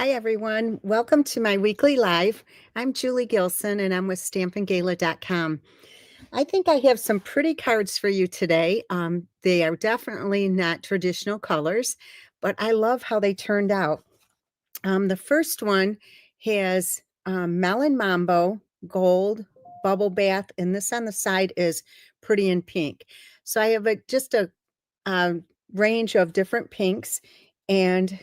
Hi, everyone. Welcome to my weekly live. I'm Julie Gilson, and I'm with stampingala.com. I think I have some pretty cards for you today. They are definitely not traditional colors, but I love how they turned out. The first one has Melon Mambo, gold, bubble bath, and this on the side is pretty in pink. So I have just a range of different pinks, and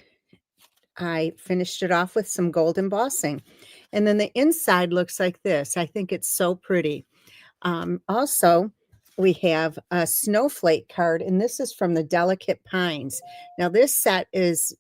I finished it off with some gold embossing. And then the inside looks like this. I think it's so pretty. Also, we have a snowflake card, and this is from the Delicate Pines. Now, this set is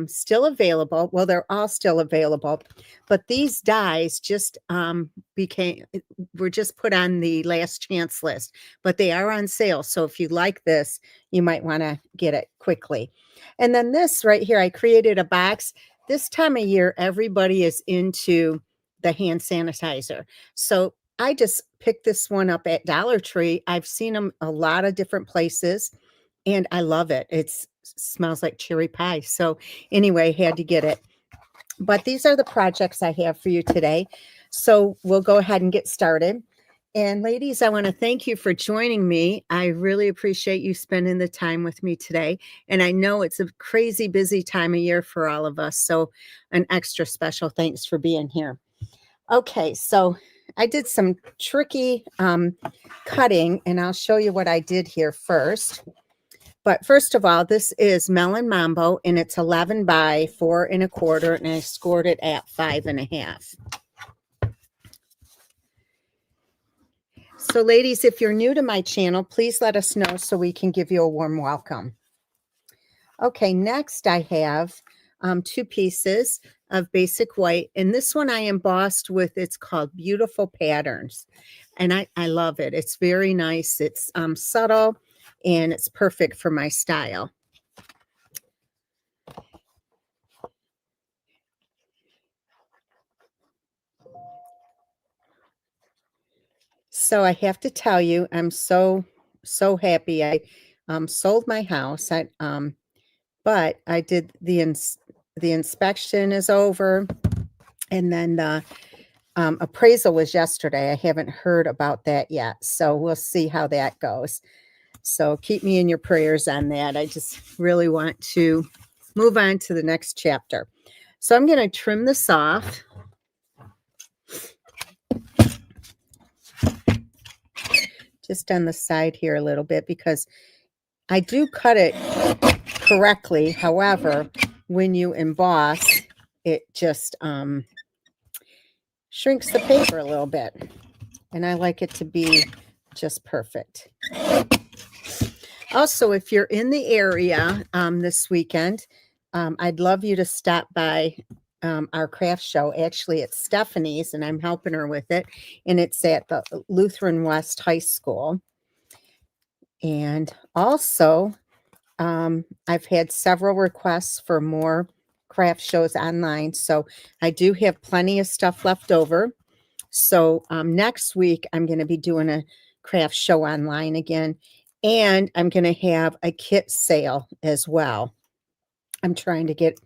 still available. Well, they're all still available, but these dies just were just put on the last chance list, but they are on sale. So if you like this, you might want to get it quickly. And then this right here, I created a box. This time of year, everybody is into the hand sanitizer. So I just picked this one up at Dollar Tree. I've seen them a lot of different places, and I love it. It smells like cherry pie. So anyway, had to get it. But these are the projects I have for you today. So we'll go ahead and get started. And ladies, I want to thank you for joining me. I really appreciate you spending the time with me today. And I know it's a crazy busy time of year for all of us. So an extra special thanks for being here. Okay, so I did some tricky cutting, and I'll show you what I did here first. But first of all, this is Melon Mambo, and it's 11 by 4 1/4, and I scored it at 5 1/2. So ladies, if you're new to my channel, please let us know so we can give you a warm welcome. Okay, next I have 2 pieces of basic white, and this one I embossed with, it's called Beautiful Patterns, and I love it. It's very nice. It's subtle, and it's perfect for my style. So I have to tell you, I'm so happy. I sold my house. But I did the inspection is over, and then the appraisal was yesterday. I haven't heard about that yet, so we'll see how that goes. So keep me in your prayers on that. I just really want to move on to the next chapter. So I'm going to trim this off. Just on the side here a little bit, because I do cut it correctly. However, when you emboss, it just shrinks the paper a little bit, and I like it to be just perfect. Also, if you're in the area this weekend, I'd love you to stop by our craft show. Actually, it's Stephanie's, and I'm helping her with it, and it's at the Lutheran West High School. And also, I've had several requests for more craft shows online, so I do have plenty of stuff left over. So next week, I'm going to be doing a craft show online again, and I'm going to have a kit sale as well. I'm trying to get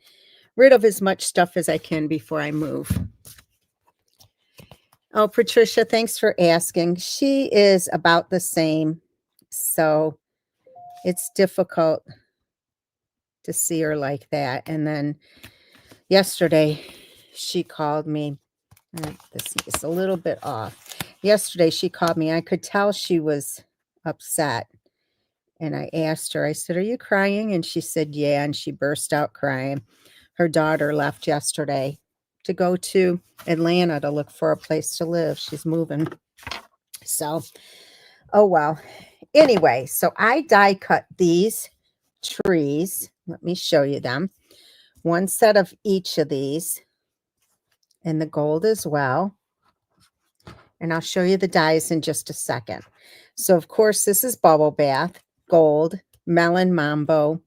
rid of as much stuff as I can before I move. Oh, Patricia, thanks for asking. She is about the same, so it's difficult to see her like that. And then yesterday, she called me. This is a little bit off. Yesterday, she called me. I could tell she was upset. And I asked her, I said, "Are you crying?" And she said, "Yeah." And she burst out crying. Her daughter left yesterday to go to Atlanta to look for a place to live. She's moving. So, oh well. Anyway, so I die cut these trees. Let me show you them. One set of each of these, and the gold as well. And I'll show you the dies in just a second. So, of course, this is Bubble Bath, gold, Melon Mambo,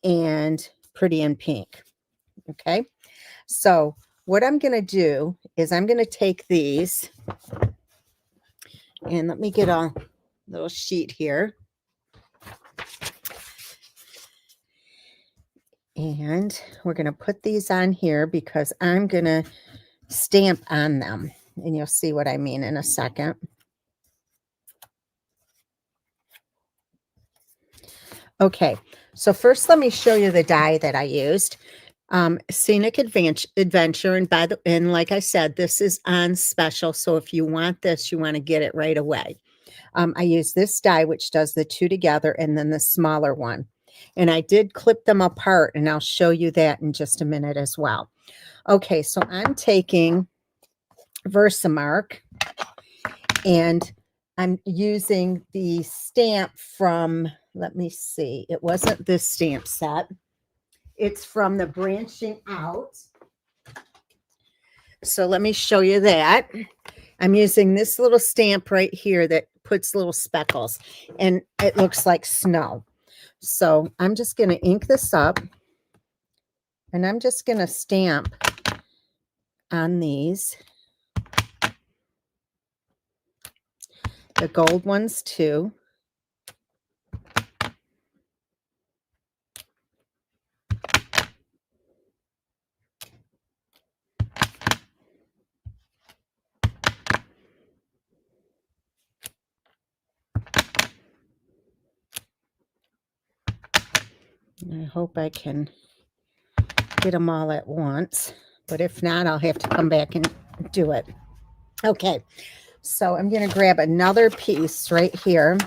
and Pretty in Pink. Okay, so what I'm going to do is I'm going to take these, and let me get a little sheet here. And we're going to put these on here because I'm going to stamp on them. And you'll see what I mean in a second. Okay, so first let me show you the die that I used. Scenic Adventure, and like I said, this is on special. So if you want this, you want to get it right away. I use this die, which does the two together, and then the smaller one. And I did clip them apart, and I'll show you that in just a minute as well. Okay, so I'm taking Versamark, and I'm using the stamp from, let me see, it wasn't this stamp set. It's from the Branching Out. So let me show you that. I'm using this little stamp right here that puts little speckles, and it looks like snow. So I'm just going to ink this up, and I'm just going to stamp on these. The gold ones too. I hope I can get them all at once, but if not, I'll have to come back and do it. Okay, so I'm going to grab another piece right here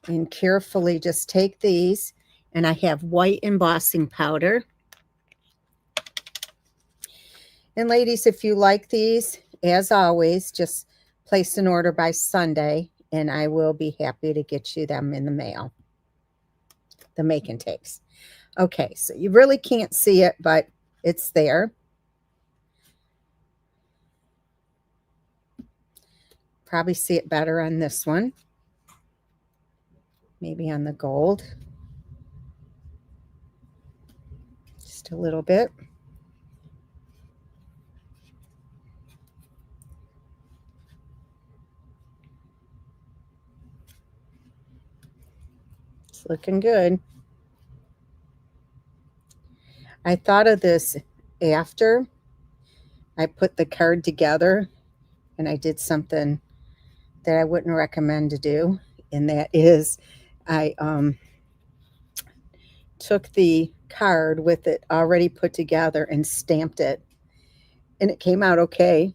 and carefully just take these, and I have white embossing powder. And ladies, if you like these, as always, just place an order by Sunday, and I will be happy to get you them in the mail. The make and takes. Okay, so you really can't see it, but it's there. Probably see it better on this one. Maybe on the gold. Just a little bit. It's looking good. I thought of this after I put the card together, and I did something that I wouldn't recommend to do, and that is I took the card with it already put together and stamped it, and it came out okay.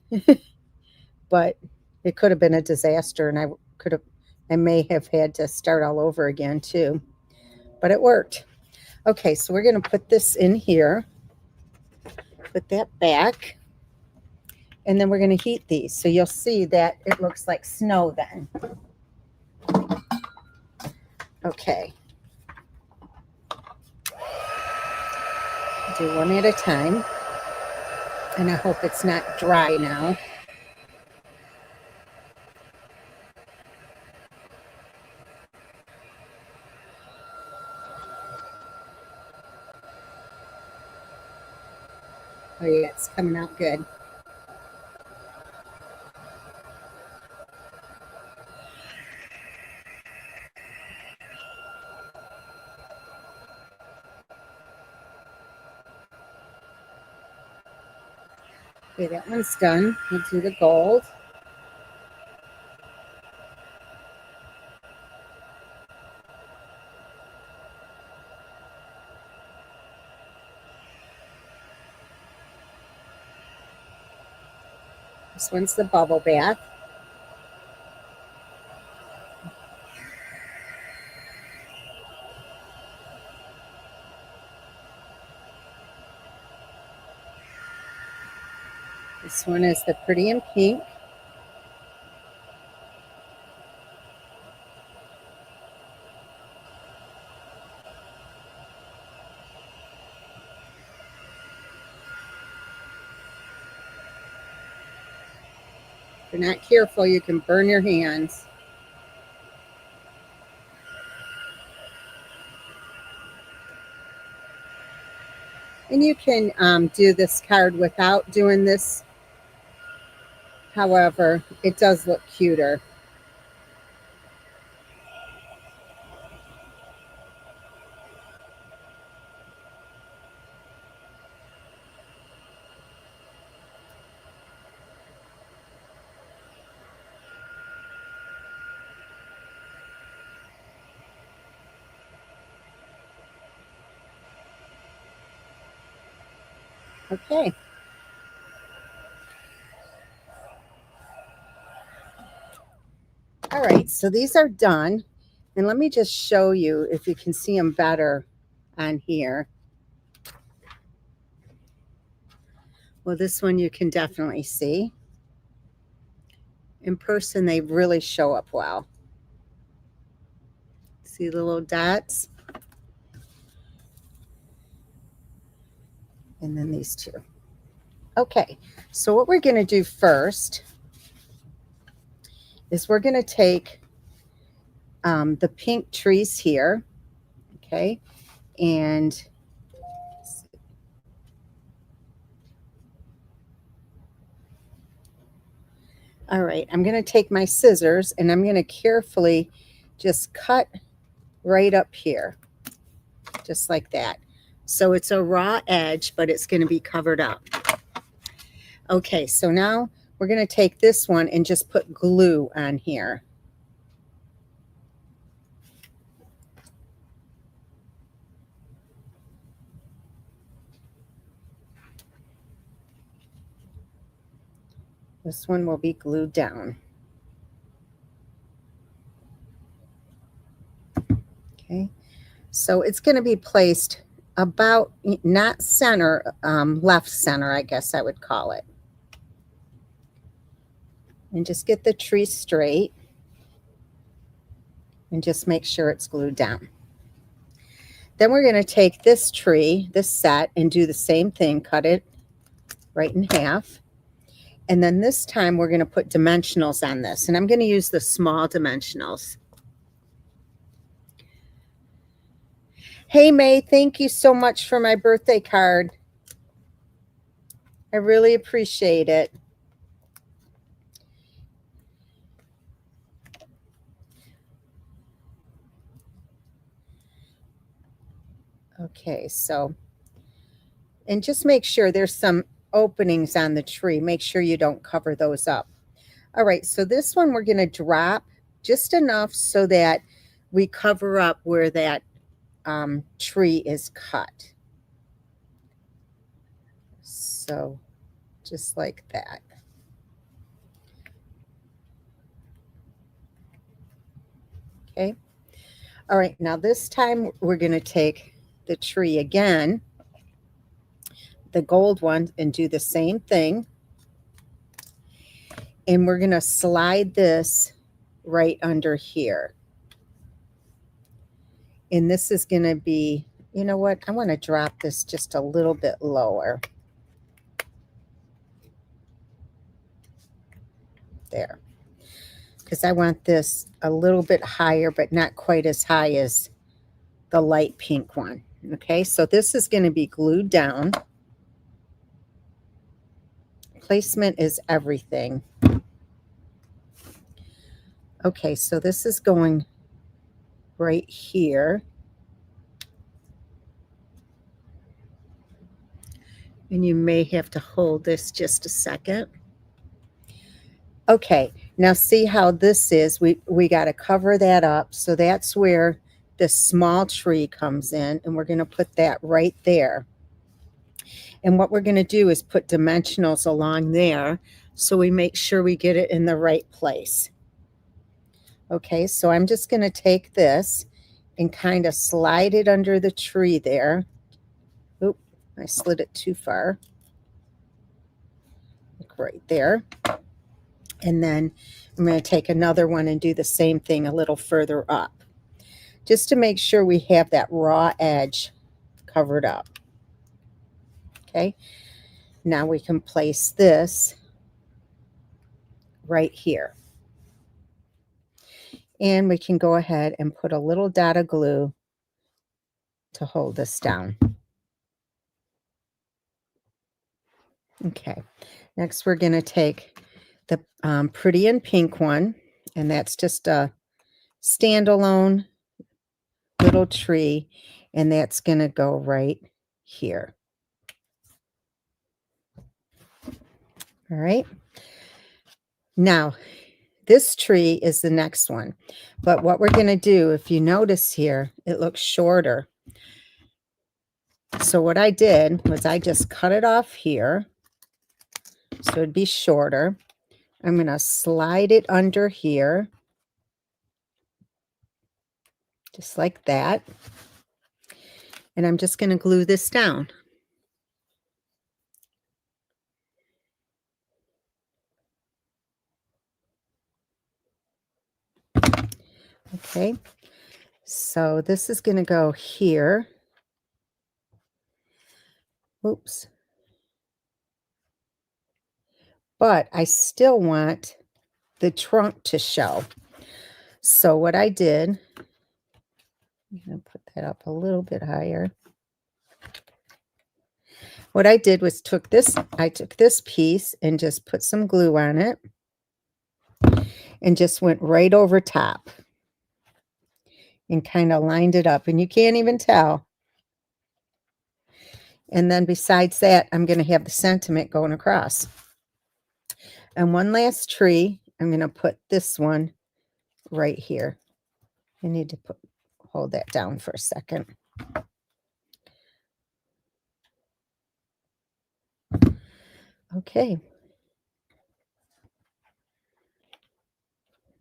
But it could have been a disaster, and I may have had to start all over again too, but it worked. Okay, so we're going to put this in here, put that back, and then we're going to heat these. So you'll see that it looks like snow then. Okay. Do one at a time. And I hope it's not dry now. Oh yeah, it's coming out good. Okay, that one's done. We'll do the gold. This one's the bubble bath. This one is the pretty in pink. If you're not careful, you can burn your hands. And you can do this card without doing this. However, it does look cuter. Okay. All right, so these are done. And let me just show you if you can see them better on here. Well, this one you can definitely see. In person, they really show up well. See the little dots? And then these two. Okay, so what we're going to do first is we're going to take the pink trees here, okay, and all right, I'm going to take my scissors and I'm going to carefully just cut right up here, just like that. So it's a raw edge, but it's going to be covered up. Okay, so now we're going to take this one and just put glue on here. This one will be glued down. Okay, so it's going to be placed about, not center, left center, I guess I would call it. And just get the tree straight and just make sure it's glued down. Then we're going to take this tree, this set, and do the same thing, cut it right in half. And then this time we're going to put dimensionals on this, and I'm going to use the small dimensionals. Hey, May, thank you so much for my birthday card. I really appreciate it. Okay, so, and just make sure there's some openings on the tree. Make sure you don't cover those up. All right, so this one we're going to drop just enough so that we cover up where that tree is cut. So just like that. Okay. All right, now this time we're going to take the tree again, the gold one, and do the same thing. And we're going to slide this right under here. And this is going to be, you know what, I want to drop this just a little bit lower. There. Because I want this a little bit higher, but not quite as high as the light pink one. Okay, so this is going to be glued down. Placement is everything. Okay, so this is going right here. And you may have to hold this just a second. Okay, now see how this is. We got to cover that up. So that's where the small tree comes in, and we're going to put that right there. And what we're going to do is put dimensionals along there so we make sure we get it in the right place. Okay, so I'm just going to take this and kind of slide it under the tree there. Oop, I slid it too far. Look right there. And then I'm going to take another one and do the same thing a little further up, just to make sure we have that raw edge covered up. Okay, now we can place this right here. And we can go ahead and put a little dot of glue to hold this down. Okay, next we're going to take the pretty and pink one, and that's just a standalone little tree, and that's going to go right here. All right. Now, this tree is the next one. But what we're going to do, if you notice here, it looks shorter. So what I did was I just cut it off here so it'd be shorter. I'm going to slide it under here, just like that. And I'm just going to glue this down. Okay, so this is going to go here. Oops. But I still want the trunk to show. So what I did, I'm going to put that up a little bit higher. What I did was I took this piece and just put some glue on it and just went right over top and kind of lined it up, and you can't even tell. And then besides that, I'm going to have the sentiment going across. And one last tree, I'm going to put this one right here. I need to hold that down for a second. Okay.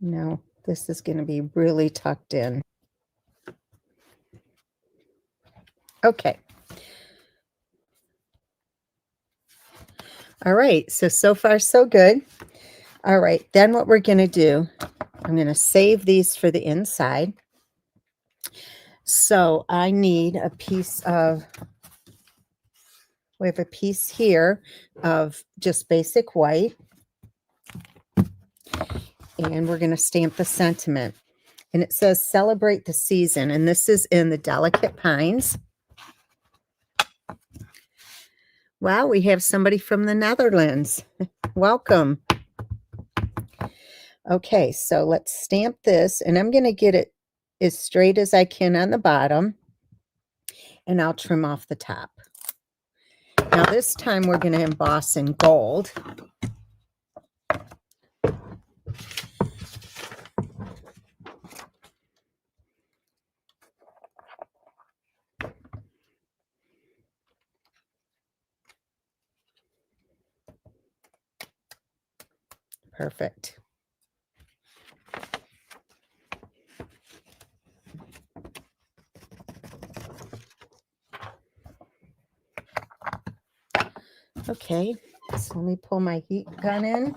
Now this is going to be really tucked in. Okay. All right. So far so good. All right. Then what we're going to do, I'm going to save these for the inside. So I need a piece of, we have a piece here of just basic white. And we're going to stamp the sentiment. And it says celebrate the season. And this is in the Delicate Pines. Wow, we have somebody from the Netherlands. Welcome. Okay, so let's stamp this. And I'm going to get it as straight as I can on the bottom. And I'll trim off the top. Now this time we're going to emboss in gold. Perfect. Okay, so let me pull my heat gun in.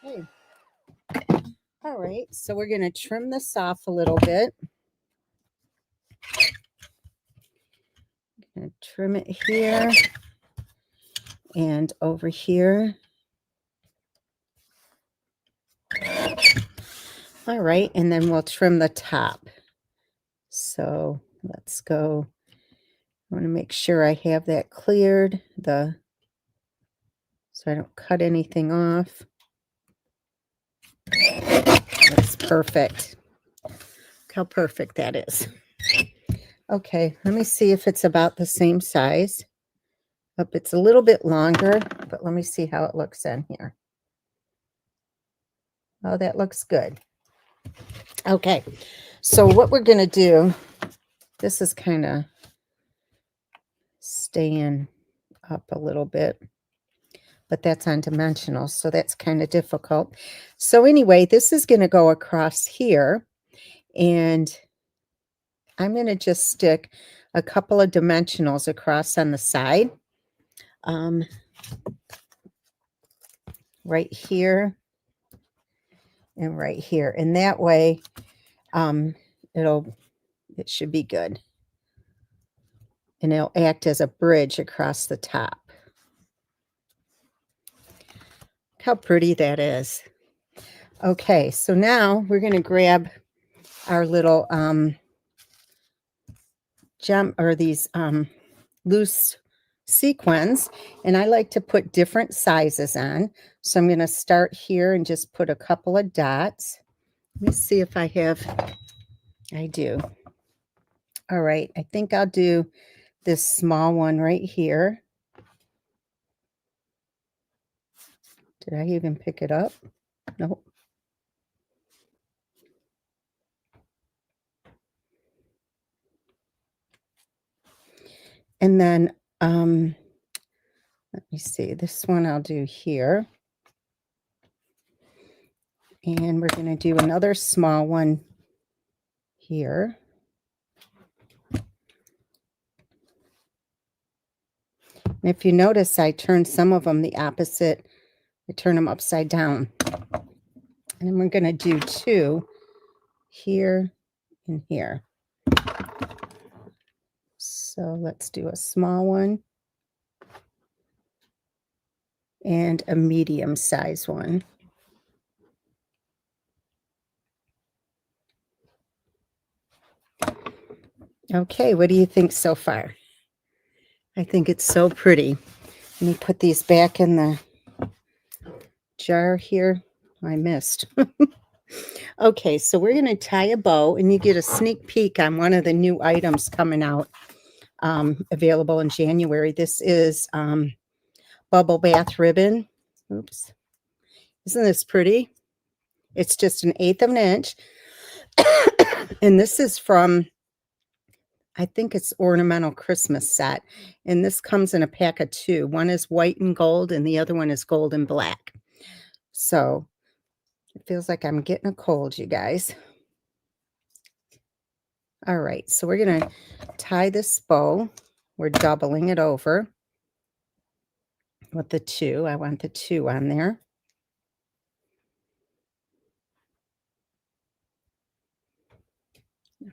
Okay. All right, so we're going to trim this off a little bit. I'm going to trim it here and over here. All right, and then we'll trim the top. So let's go. I want to make sure I have that cleared, so I don't cut anything off. That's perfect. Look how perfect that is. Okay, let me see if it's about the same size. Oh, it's a little bit longer, but let me see how it looks in here. Oh, that looks good. Okay, so what we're going to do, this is kind of staying up a little bit, but that's on dimensional, so that's kind of difficult. So anyway, this is going to go across here, and I'm going to just stick a couple of dimensionals across on the side, right here and right here, and that way it should be good, and it'll act as a bridge across the top. How pretty that is. Okay, so now we're going to grab our little gem, or these loose sequins, and I like to put different sizes on. So I'm going to start here and just put a couple of dots. Let me see if I have, I do. All right, I think I'll do this small one right here. Did I even pick it up? Nope. And then, let me see, this one I'll do here. And we're going to do another small one here. And if you notice, I turned some of them the opposite. I turn them upside down. And then we're going to do two here and here. So let's do a small one and a medium size one. Okay, what do you think so far? I think it's so pretty. Let me put these back in the jar here. I missed. Okay, so we're going to tie a bow, and you get a sneak peek on one of the new items coming out, available in January. This is bubble bath ribbon. Oops. Isn't this pretty? It's just 1/8 of an inch. And this is from, I think it's Ornamental Christmas Set. And this comes in a pack of 2. One is white and gold, and the other one is gold and black. So it feels like I'm getting a cold, you guys. All right, so we're going to tie this bow. We're doubling it over with the 2. I want the 2 on there.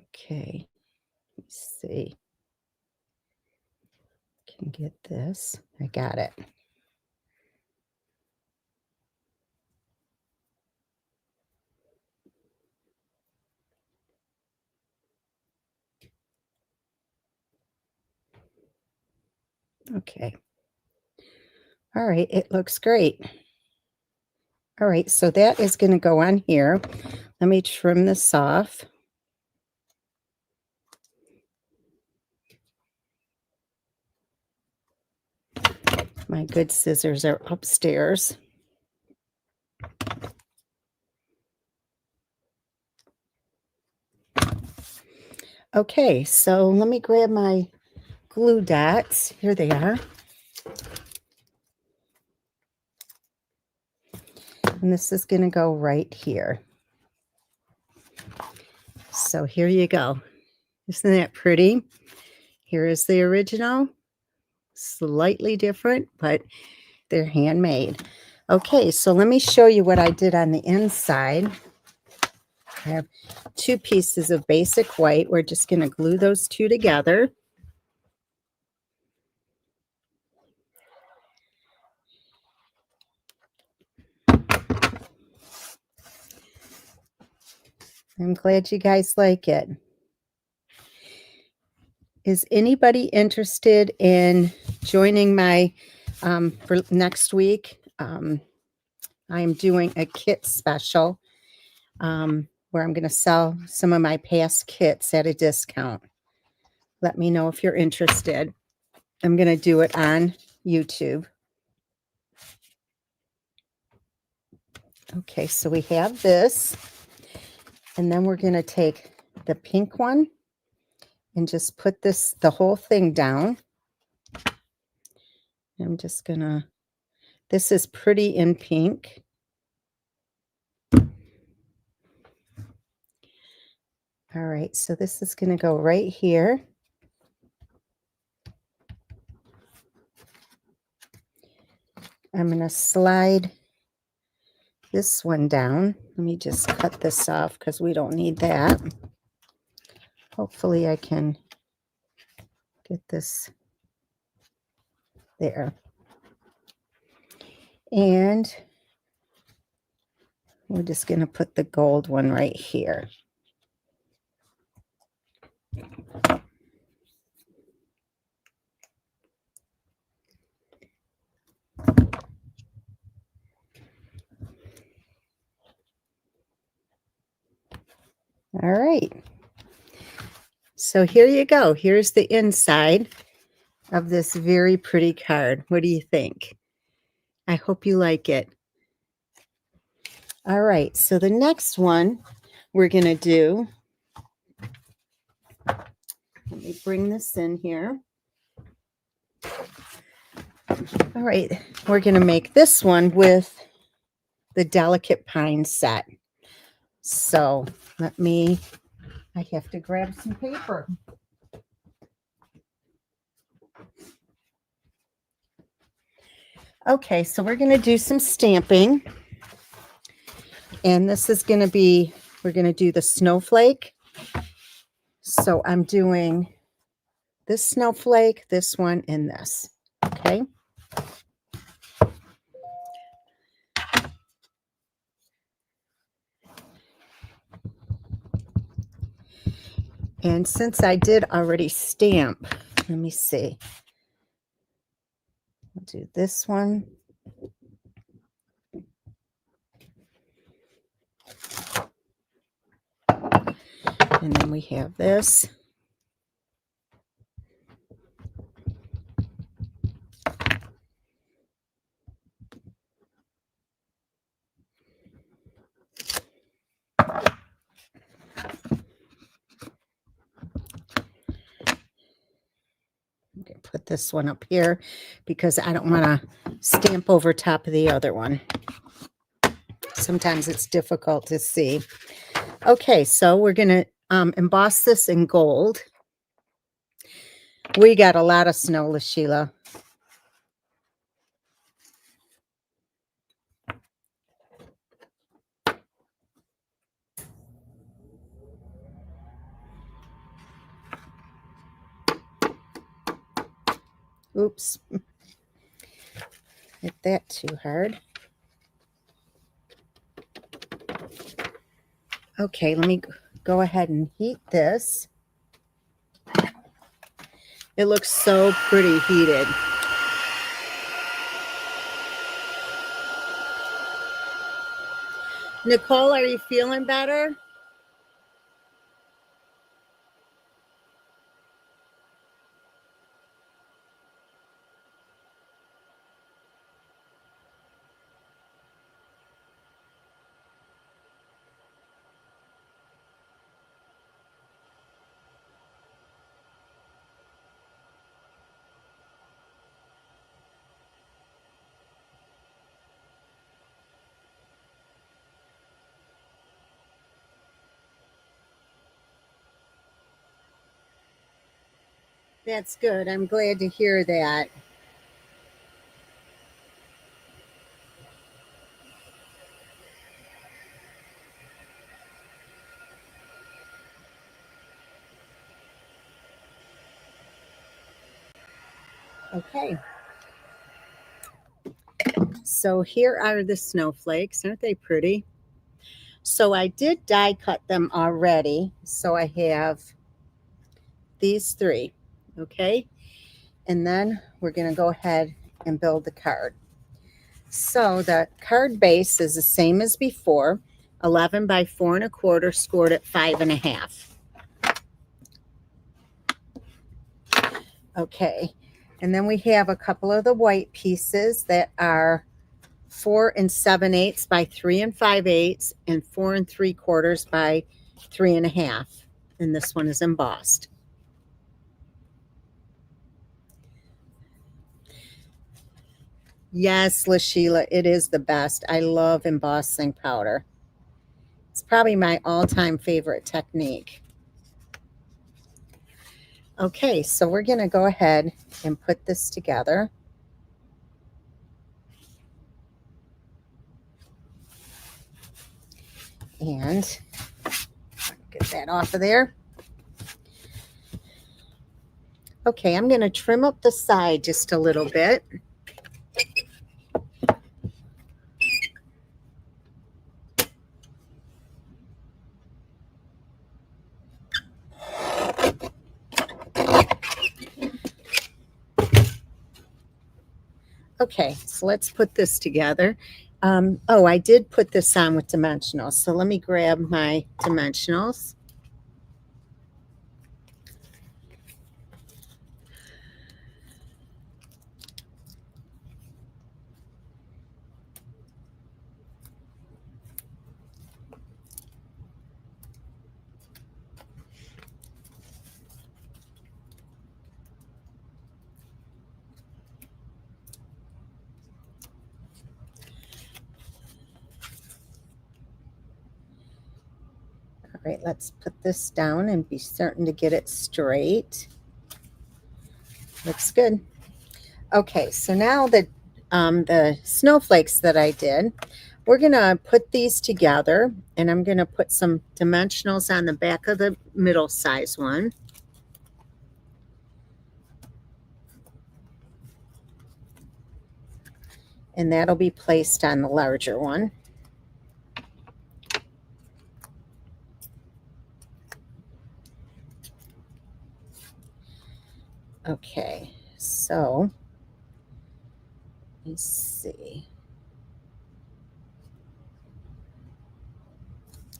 Okay, let's see. Can get this. I got it. Okay. All right, it looks great. All right, so that is going to go on here. Let me trim this off. My good scissors are upstairs. Okay, so let me grab my glue dots. Here they are. And this is going to go right here. So here you go. Isn't that pretty? Here is the original. Slightly different, but they're handmade. Okay, so let me show you what I did on the inside. I have 2 pieces of basic white. We're just going to glue those 2 together. I'm glad you guys like it. Is anybody interested in joining my, for next week? I am doing a kit special where I'm going to sell some of my past kits at a discount. Let me know if you're interested. I'm going to do it on YouTube. Okay, so we have this. And then we're going to take the pink one and just put this, the whole thing down. I'm just going to, this is pretty in pink. All right, so this is going to go right here. I'm going to slide this one down. Let me just cut this off because we don't need that. Hopefully I can get this there. And we're just going to put the gold one right here. All right. So here you go. Here's the inside of this very pretty card. What do you think? I hope you like it. All right. So the next one we're going to do, let me bring this in here. All right. We're going to make this one with the Delicate Pine set. So I have to grab some paper. Okay, so we're going to do some stamping. And this is going to be, we're going to do the snowflake. So I'm doing this snowflake, this one, and this. Okay. And since I did already stamp, let me see. I'll do this one. And then we have this. I'm going to put this one up here because I don't want to stamp over top of the other one. Sometimes it's difficult to see. Okay, so we're going to emboss this in gold. We got a lot of snow, Sheila. Oops. Hit that too hard. Okay, let me go ahead and heat this. It looks so pretty heated. Nicole, are you feeling better? That's good. I'm glad to hear that. Okay. So here are the snowflakes. Aren't they pretty? So I did die cut them already. So I have these three. Okay. And then we're going to go ahead and build the card. So the card base is the same as before, 11 by 4 1/4, scored at 5 1/2. Okay, and then we have a couple of the white pieces that are 4 7/8 by 3 5/8 and 4 3/4 by 3 1/2. And this one is embossed. Yes, LaSheila, it is the best. I love embossing powder. It's probably my all-time favorite technique. Okay, so we're going to go ahead and put this together. And get that off of there. Okay, I'm going to trim up the side just a little bit. Okay, so let's put this together. Oh, I did put this on with dimensionals. So let me grab my dimensionals. right, let's put this down and be certain to get it straight. Looks good. Okay, so now the snowflakes that I did, we're gonna put these together, and I'm gonna put some dimensionals on the back of the middle size one. And that'll be placed on the larger one. Okay, so let's see.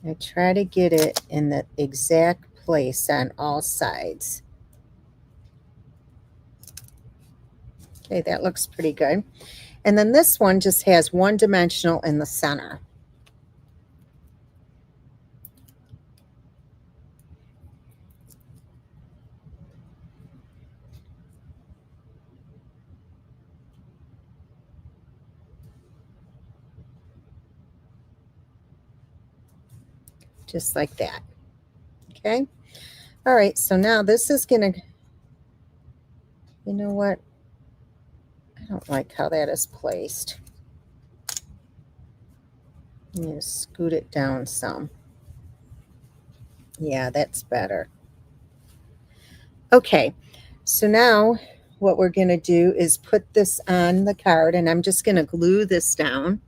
I try to get it in the exact place on all sides. Okay, that looks pretty good. And then this one just has one dimensional in the center. Just like that. Okay. All right, so now this is gonna, you know what? I don't like how that is placed. I'm gonna scoot it down some. Yeah, that's better. Okay, so now what we're gonna do is put this on the card, and I'm just gonna glue this down.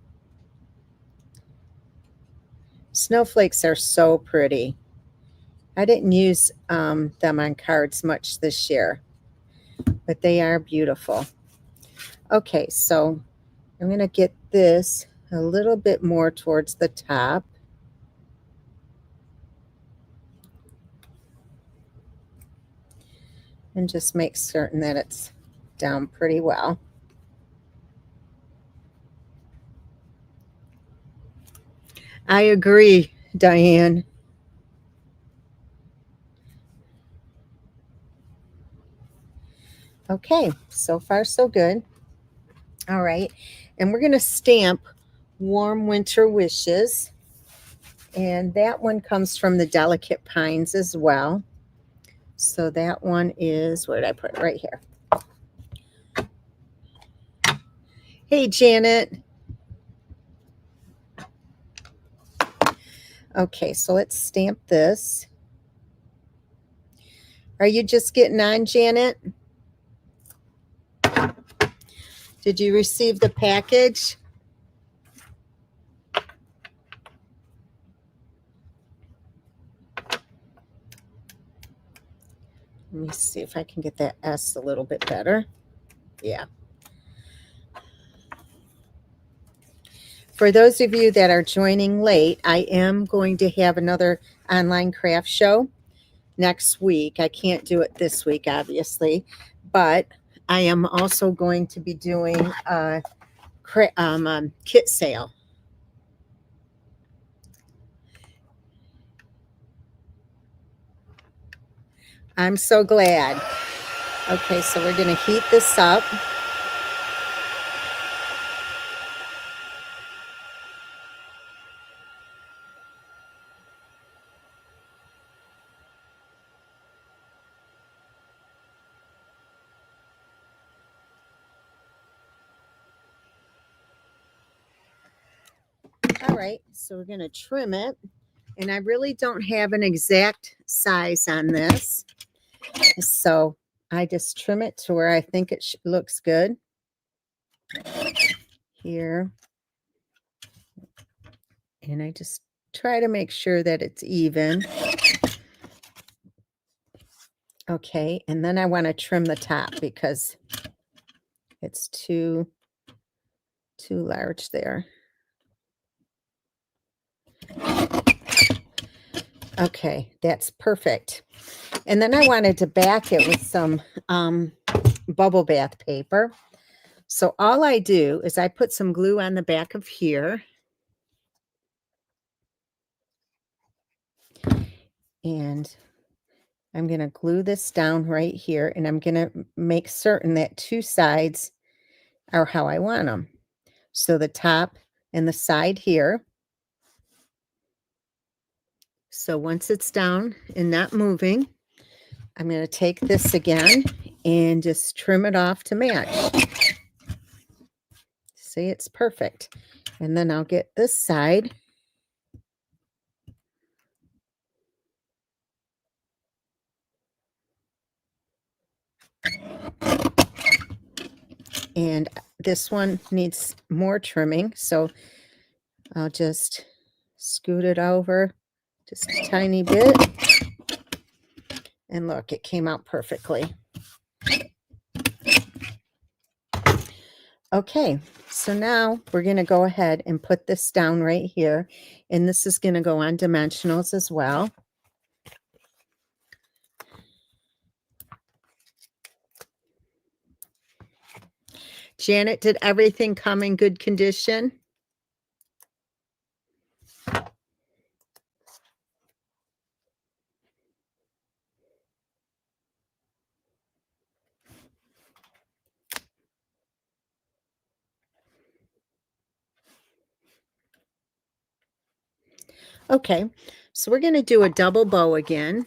Snowflakes are so pretty. I didn't use them on cards much this year, but they are beautiful. Okay, so I'm going to get this a little bit more towards the top. And just make certain that it's down pretty well. I agree, Diane. Okay, so far so good. All right, and we're going to stamp Warm Winter Wishes. And that one comes from the Delicate Pines as well. So that one is, where did I put it? Right here. Hey, Janet. Okay, so let's stamp this. Are you just getting on, Janet? Did you receive the package? Let me see if I can get that S a little bit better. Yeah. For those of you that are joining late, I am going to have another online craft show next week. I can't do it this week, obviously, but I am also going to be doing a kit sale. I'm so glad. Okay, so we're going to heat this up. All right, so we're going to trim it. And I really don't have an exact size on this. So I just trim it to where I think it looks good. Here. And I just try to make sure that it's even. Okay, and then I want to trim the top because it's too large there. Okay, that's perfect. And then I wanted to back it with some bubble bath paper. So all I do is I put some glue on the back of here. And I'm going to glue this down right here, and I'm going to make certain that two sides are how I want them. So the top and the side here. So once it's down and not moving, I'm going to take this again and just trim it off to match. See, it's perfect. And then I'll get this side. And this one needs more trimming, so I'll just scoot it over just a tiny bit. And look, it came out perfectly. Okay, so now we're going to go ahead and put this down right here. And this is going to go on dimensionals as well. Janet, did everything come in good condition? Okay, so we're going to do a double bow again.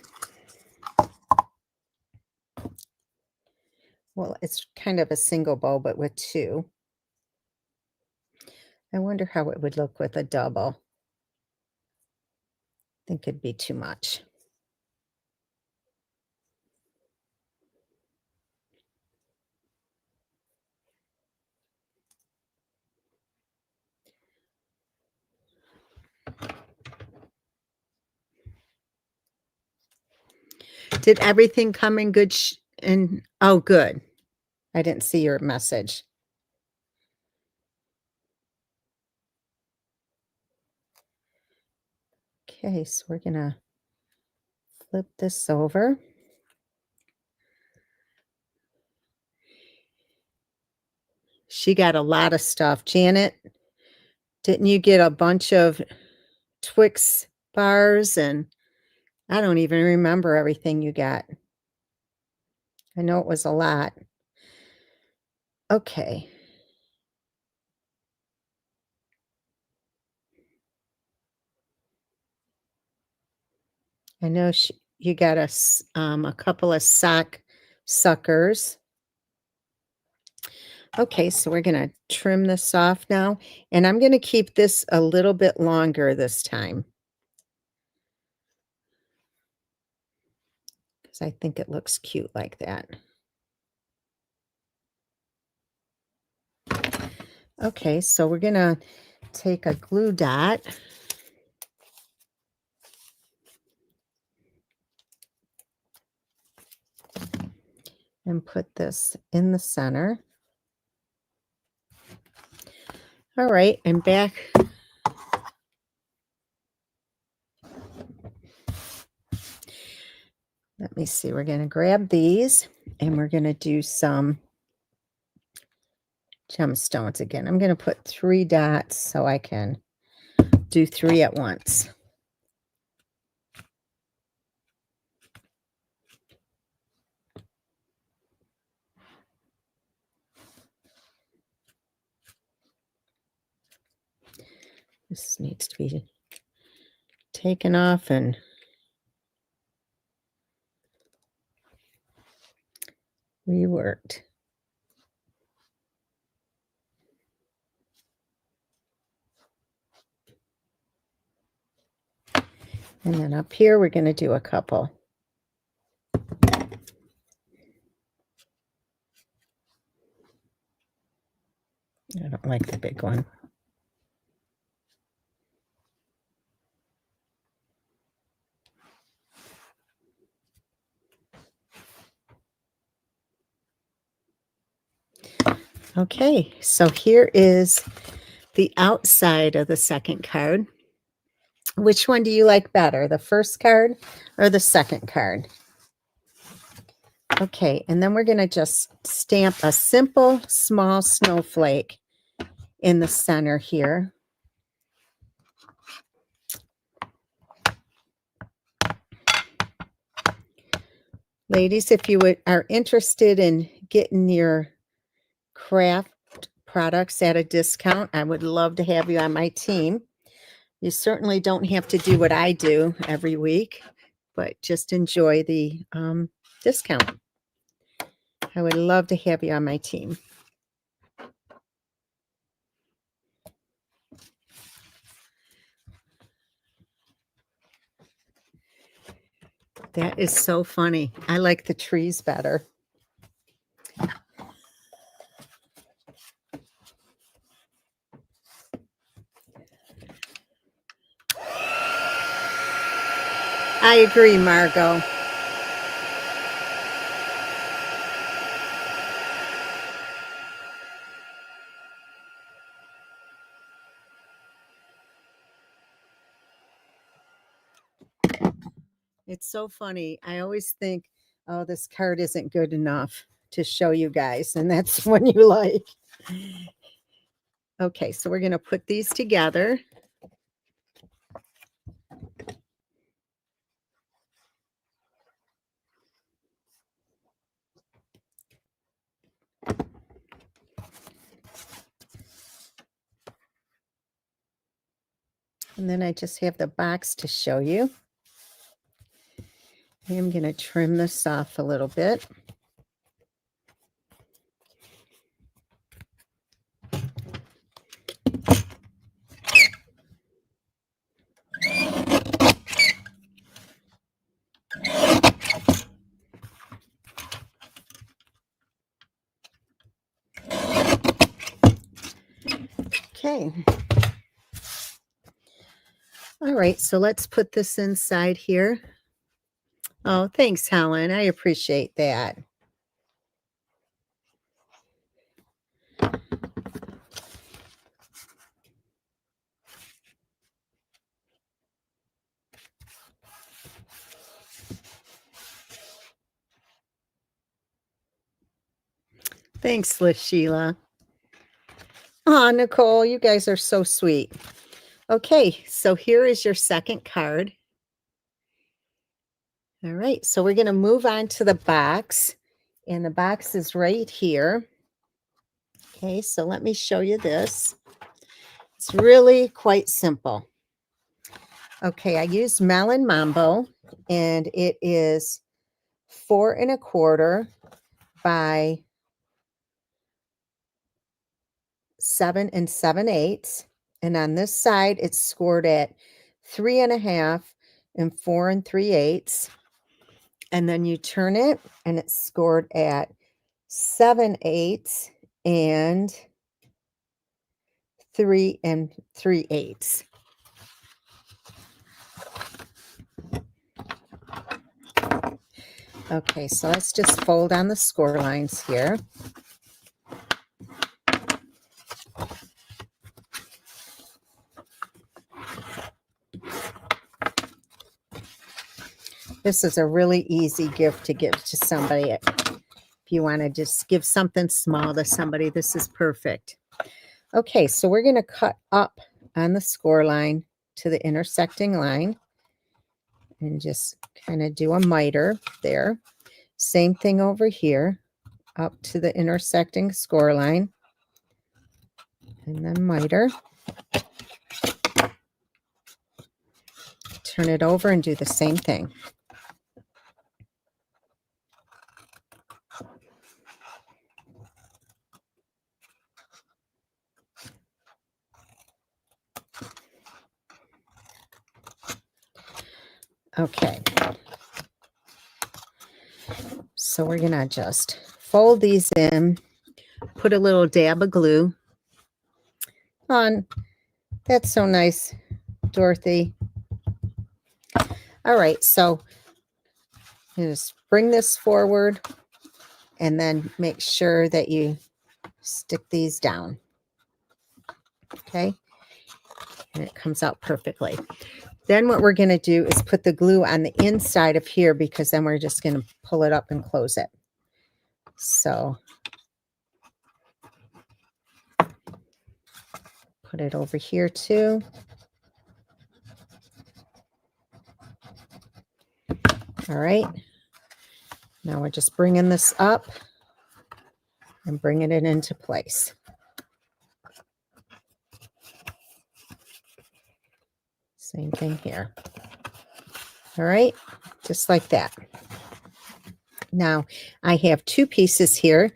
Well, it's kind of a single bow, but with two. I wonder how it would look with a double. I think it'd be too much. Did everything come in good? Oh, good. I didn't see your message. Okay, so we're gonna flip this over. She got a lot of stuff. Janet, didn't you get a bunch of Twix bars? And I don't even remember everything you got. I know it was a lot. Okay. I know you got a couple of sock suckers. Okay, so we're going to trim this off now, and I'm going to keep this a little bit longer this time because I think it looks cute like that. Okay, so we're going to take a glue dot and put this in the center. All right, and back. Let me see. We're going to grab these and we're going to do some gemstones again. I'm going to put 3 dots so I can do 3 at once. This needs to be taken off and reworked. And then up here, we're going to do a couple. I don't like the big one. Okay, so here is the outside of the second card. Which one do you like better, the first card or the second card? Okay, and then we're going to just stamp a simple small snowflake in the center here. Ladies, if you are interested in getting your craft products at a discount, I would love to have you on my team. You certainly don't have to do what I do every week, but just enjoy the discount. I would love to have you on my team. That is so funny. I like the trees better. I agree, Margot. It's so funny. I always think, oh, this card isn't good enough to show you guys. And that's when you like. Okay, so we're going to put these together. And then I just have the box to show you. I'm going to trim this off a little bit. Okay. All right, so let's put this inside here. Oh, thanks, Helen. I appreciate that. Thanks, Sheila. Oh, Nicole, you guys are so sweet. Okay, so here is your second card. All right, so we're going to move on to the box, and the box is right here. Okay, so let me show you this. It's really quite simple. Okay, I used Melon Mambo, and it is 4 1/4 by 7 7/8. And on this side, it's scored at 3 1/2 and 4 3/8. And then you turn it, and it's scored at 7/8 and 3 3/8. Okay, so let's just fold on the score lines here. This is a really easy gift to give to somebody. If you want to just give something small to somebody, this is perfect. Okay, so we're going to cut up on the score line to the intersecting line and just kind of do a miter there. Same thing over here, up to the intersecting score line, and then miter. Turn it over and do the same thing. Okay, so we're going to just fold these in, put a little dab of glue on. That's so nice, Dorothy. All right, so just bring this forward and then make sure that you stick these down. Okay, and it comes out perfectly. Then what we're going to do is put the glue on the inside of here, because then we're just going to pull it up and close it. So put it over here too. All right. Now we're just bringing this up and bringing it into place. Same thing here. All right, just like that. Now I have 2 pieces here.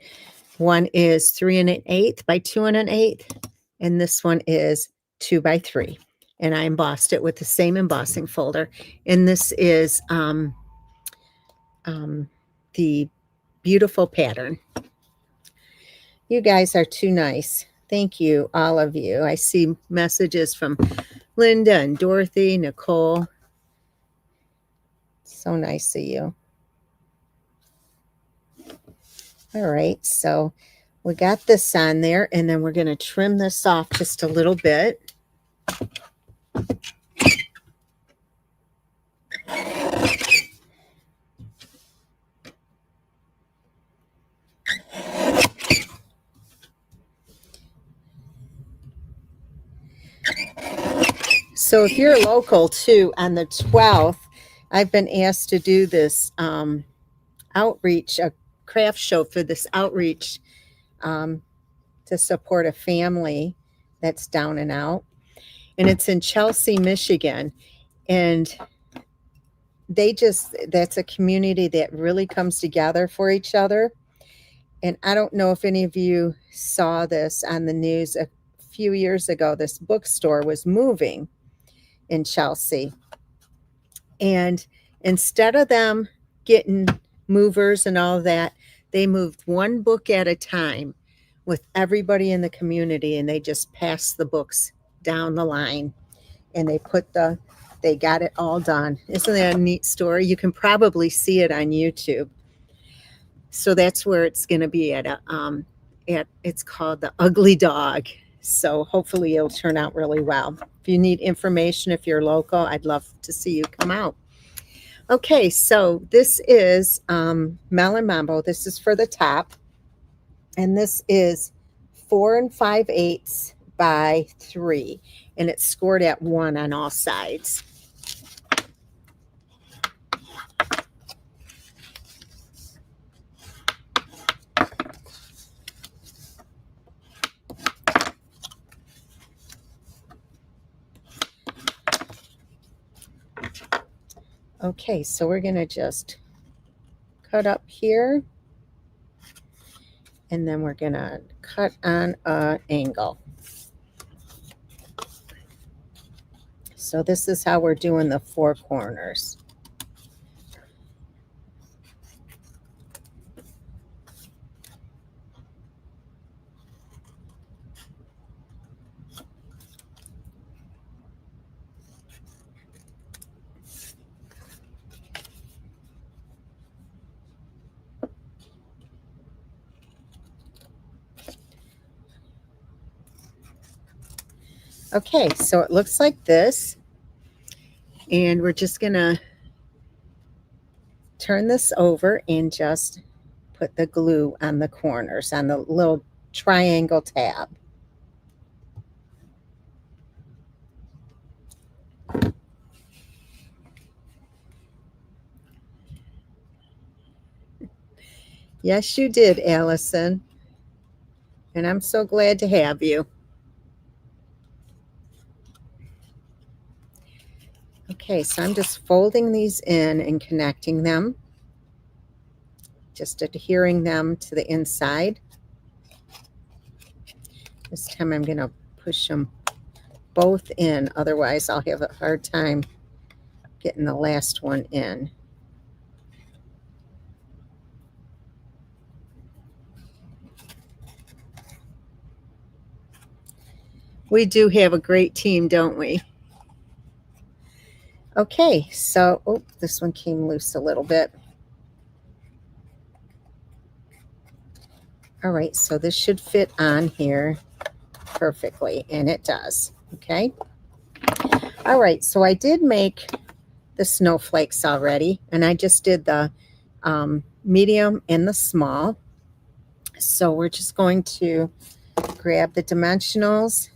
One is 3 1/8 by 2 1/8, and this one is 2 by 3. And I embossed it with the same embossing folder. And this is the beautiful pattern. You guys are too nice. Thank you, all of you. I see messages from Linda and Dorothy, Nicole. So nice of you. All right, so we got this on there, and then we're going to trim this off just a little bit. So if you're local too, on the 12th, I've been asked to do this outreach, a craft show for this outreach to support a family that's down and out. And it's in Chelsea, Michigan. And that's a community that really comes together for each other. And I don't know if any of you saw this on the news a few years ago. This bookstore was moving in Chelsea. And instead of them getting movers and all of that, they moved one book at a time with everybody in the community, and they just passed the books down the line, and they got it all done. Isn't that a neat story? You can probably see it on YouTube. So that's where it's going to be at it's called the Ugly Dog. So hopefully it'll turn out really well. If you need information, if you're local, I'd love to see you come out. Okay, so this is Melon Mambo. This is for the top. And this is 4 5/8 by 3. And it's scored at 1 on all sides. Okay, so we're going to just cut up here, and then we're going to cut on an angle. So this is how we're doing the 4 corners. Okay, so it looks like this, and we're just going to turn this over and just put the glue on the corners, on the little triangle tab. Yes, you did, Allison, and I'm so glad to have you. Okay, so I'm just folding these in and connecting them, just adhering them to the inside. This time I'm going to push them both in, otherwise I'll have a hard time getting the last one in. We do have a great team, don't we? Okay, so, oh, this one came loose a little bit. All right, so this should fit on here perfectly, and it does, okay? All right, so I did make the snowflakes already, and I just did the medium and the small. So we're just going to grab the dimensionals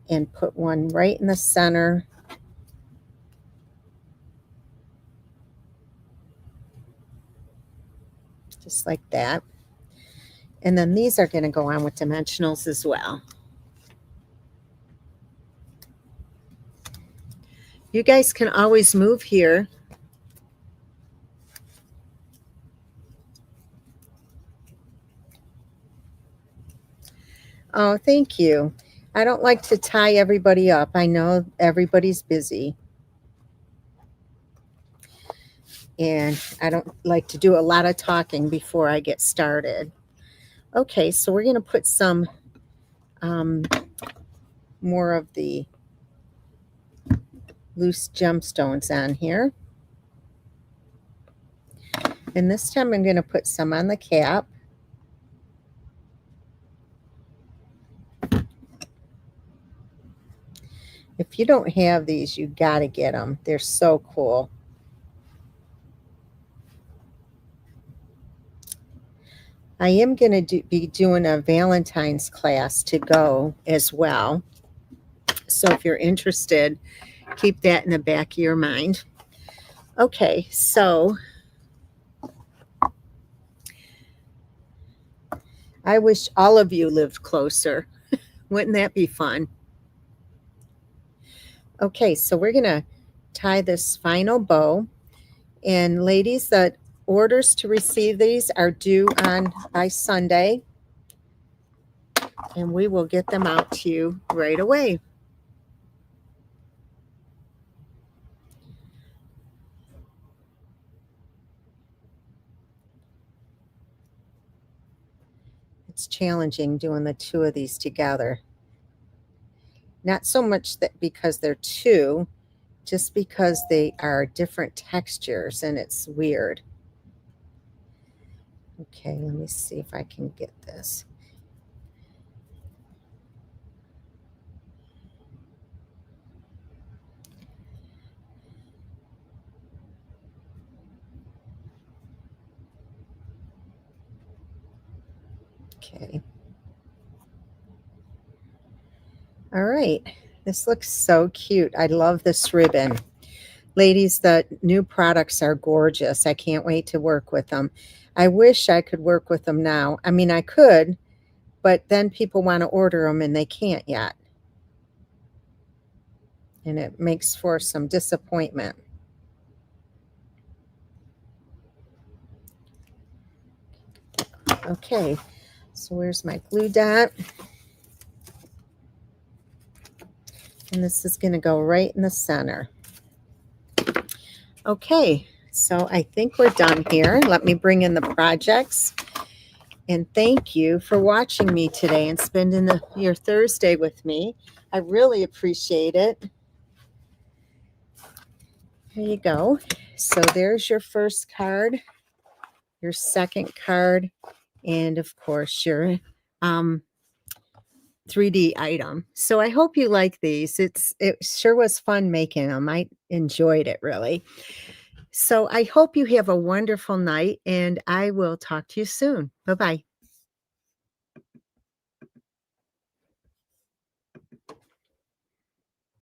and put one right in the center. Just like that. And then these are going to go on with dimensionals as well. You guys can always move here. Oh, thank you. I don't like to tie everybody up. I know everybody's busy. And I don't like to do a lot of talking before I get started. Okay, so we're going to put some um, more of the loose gemstones on here. And this time I'm going to put some on the cap. If you don't have these, you got to get them. They're so cool. I am going to be doing a Valentine's class to go as well. So if you're interested, keep that in the back of your mind. Okay, so I wish all of you lived closer. Wouldn't that be fun? Okay, so we're going to tie this final bow. And ladies, the orders to receive these are due on by Sunday. And we will get them out to you right away. It's challenging doing the two of these together. Not so much that because they're two, just because they are different textures and it's weird. Okay, let me see if I can get this. Okay. All right. This looks so cute. I love this ribbon. Ladies, the new products are gorgeous. I can't wait to work with them. I wish I could work with them now. I mean, I could, but then people want to order them and they can't yet. And it makes for some disappointment. Okay, so where's my glue dot? And this is going to go right in the center. Okay, so I think we're done here. Let me bring in the projects. And thank you for watching me today and spending your Thursday with me. I really appreciate it. Here you go. So there's your first card, your second card, and of course your 3D item. So I hope you like these. It sure was fun making them. I enjoyed it really. So I hope you have a wonderful night and I will talk to you soon. Bye-bye.